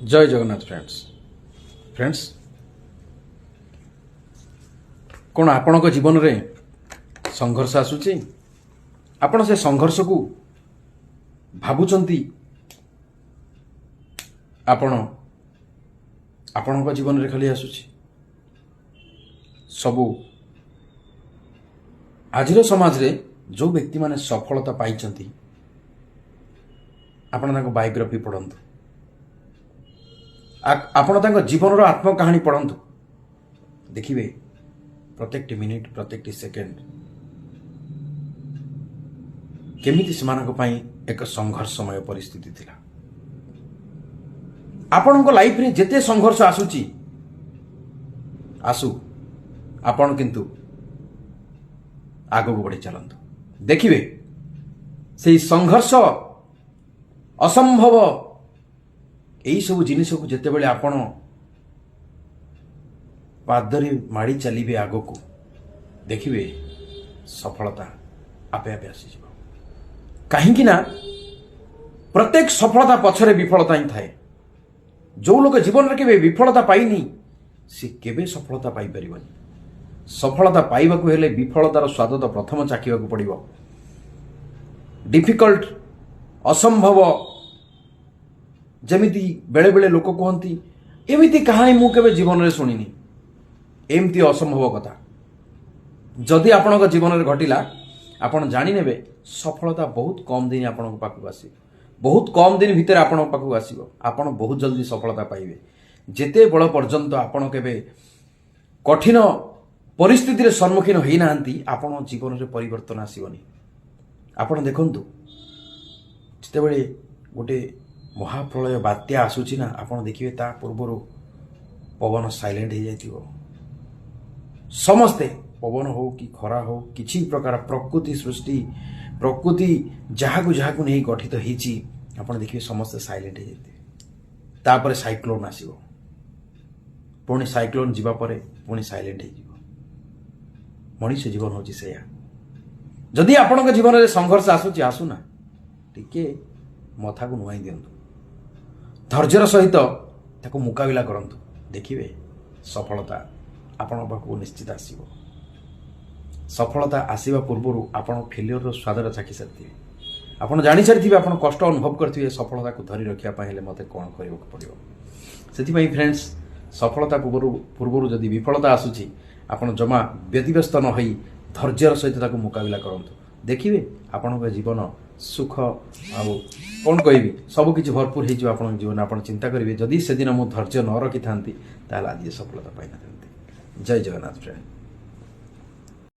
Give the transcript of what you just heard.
जय जगन्नाथ फ्रेंड्स कौन आपण जीवन रे संघर्ष आसुची आपण से संघर्ष को भाबुचंती आपण जीवन रे खाली आसुची सबू आजिर समाज रे जो व्यक्ति माने सफलता पाइचंती आपण ताको बायोग्राफी पढ़ंतु आपण ताको जीवन रो आत्म कहानी पढ़ंतु देखिबे प्रत्येक मिनिट प्रत्येक सेकेंड केमिति सेमानक पई एक संघर्षमय परिस्थिति थिला। आपणक लाइफ रे जेते संघर्ष आसुची आसु आपण किंतु आगो बढ़ी चलंतु देखिबे से संघर्ष असंभव यही सब जिनिस को जिते बड़े आपण पादरी माड़ी चलिए आग को देखिए सफलता आपे आपे आसी कहीं ना प्रत्येक सफलता पछरे विफलता ही थाए। जो लोग जीवन में केबे विफलता पाइनी सी केबे सफलता पाई परिबनी। सफलता पाइबाकू हेले विफलतार स्वाद तो प्रथम चाखिबाकू पड़िबो। डिफिकल्ट असंभव जमिति बेले बेले लोक कहती एमिति कहानी मु केबे जीवन में शुणिनी एमती असंभव कथा जदि आपण जीवन में घटिला आपण जानी नेबे सफलता बहुत कम दिन आपण पाखु आसी बहुत कम दिन भितर आपण पाखु आसीबो। आपण बहुत जल्दी सफलता पाइबे जेते बड़ पर्यंत आपण केबे कठिन परिस्थिति रे सम्मुखीन होई नांती आपण जीवन में परिवर्तन आसीबनी। आपण देखंतु जेते बेले गोटे महाप्रलय बात्या आसूची ना आपण देखिए ता पूर्व पवन साइलेंट हो जाइथिबो। समस्ते पवन हो कि खरा हो किसी प्रकार प्रकृति सृष्टि प्रकृति जहाकू नहीं गठित होईची आपण देखिए समस्ते साइलेंट हो जाइथिबे। तापर साइक्लोन आसीबो पुणी साइक्लोन जीवा परे पुणी साइलेंट हो जिवो। मनुष्य जीवन होची सेया जदि आपण जीवन में संघर्ष आसूची आसुना टिके मथा को नुआई दियंतु धैर्यर सहित ताको मुकाबिला करंतु देखिए सफलता आपण पाखु निश्चित आसीबो। सफलता आसीबा पूर्व आपण फेलियर रो स्वाद चाखी सारिथिबे आपण जानि सारिथिबे आपण कष्ट अनुभव करथिबे सफलता को धरि रखिया पय हेले मते कोन करियो पड़िबो। सेति पई फ्रेंड्स सफलता पूर्व जदि विफलता आसुची आपण जमा व्यतिव्यस्त न होई धैर्यर सहित ताको मुकाबिला करंतु देखिए आपण जीवन सुख आउ कौन कहबी सबकि भरपूर हो जीवन आप चिंता करेंगे जदि से दिन मु धैर्य न रखी था आज सफलता पाई ना। जय जगन्नाथ फ्रेंड।